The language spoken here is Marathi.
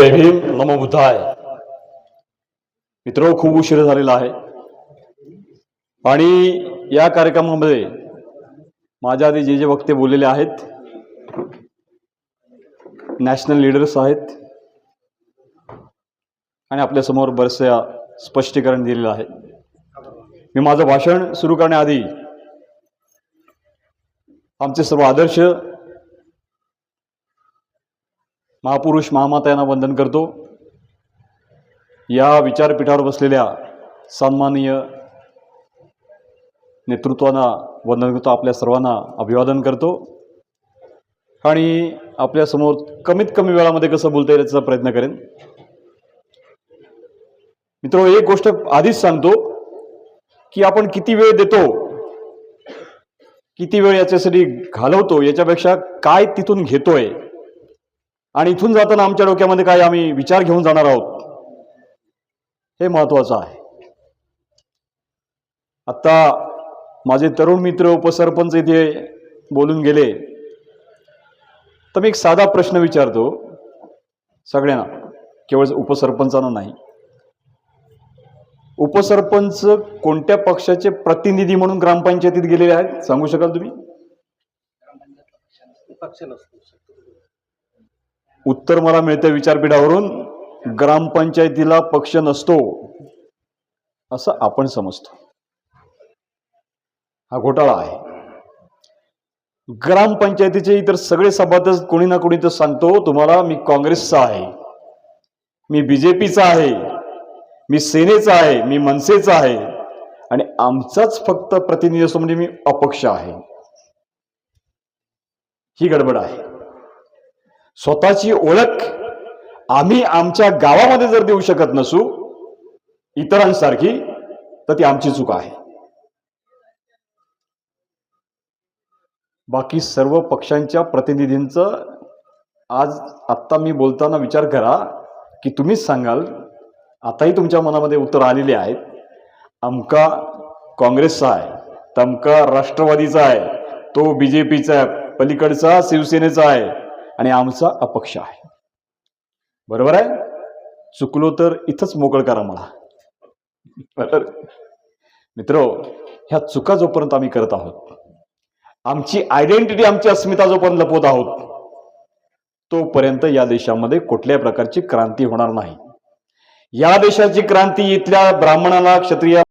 जय भीम, नमो बुद्धाय. मित्र, खूप उशीर झालेला आहे आणि या कार्यक्रमामध्ये माझ्या आधी जे वक्ते बोललेले आहेत, नॅशनल लीडर्स आहेत आणि आपल्या समोर बरेचसे स्पष्टीकरण दिलेलं आहे. मी माझं भाषण सुरू करण्याआधी आमचे सर्व आदर्श महापुरुष महामाता यांना वंदन करतो. या विचारपीठावर बसलेल्या सन्माननीय नेतृत्वांना वंदन करतो, आपल्या सर्वांना अभिवादन करतो आणि आपल्या समोर कमीत कमी वेळामध्ये कसं बोलता येईल याचा प्रयत्न करेन. मित्र, एक गोष्ट आधीच सांगतो की आपण किती वेळ देतो, किती वेळ याच्यासाठी घालवतो, याच्यापेक्षा काय तिथून घेतोय आणि इथून जाताना आमच्या डोक्यामध्ये काय आम्ही विचार घेऊन जाणार आहोत, हे महत्वाचं आहे. आता माझे तरुण मित्र उपसरपंच इथे बोलून गेले, तर मी एक साधा प्रश्न विचारतो सगळ्यांना, केवळ उपसरपंचांना नाही. उपसरपंच कोणत्या पक्षाचे प्रतिनिधी म्हणून ग्रामपंचायतीत गेलेले आहेत, सांगू शकाल तुम्ही? उत्तर मला मिळतं विचारपीठावरून, ग्रामपंचायतीला पक्ष नसतो असं आपण समजतो. हा घोटाळा आहे. ग्रामपंचायतीचे इतर सगळे सभासद कोणी ना कोणी तर सांगतो तुम्हाला, मी काँग्रेसचा आहे, मी बीजेपीचा आहे, मी सेनेचा आहे, मी मनसेचा आहे आणि आमचाच फक्त प्रतिनिधी असतो म्हणजे मी अपक्ष आहे. ही गडबड आहे. स्वतःची ओळख आम्ही आमच्या गावामध्ये जर देऊ शकत नसू इतरांसारखी, तर ती आमची चूक आहे. बाकी सर्व पक्षांच्या प्रतिनिधींचं आज आत्ता मी बोलताना विचार करा की तुम्हीच सांगाल, आताही तुमच्या मनामध्ये उत्तर आलेले आहेत, अमका काँग्रेसचा आहे, तमका राष्ट्रवादीचा आहे, तो बीजेपीचा आहे, पलीकडचा शिवसेनेचा आहे आणि आमचा अपक्ष आहे. बरोबर आहे? चुकलो तर इथंच मोकळ करा मला. बरोबर मित्रो, ह्या चुका जोपर्यंत आम्ही करत आहोत, आमची आयडेंटिटी, आमची अस्मिता जोपर्यंत लपवत आहोत, तोपर्यंत या देशामध्ये कुठल्याही प्रकारची क्रांती होणार नाही. या देशाची क्रांती इथल्या ब्राह्मणाला, क्षत्रिया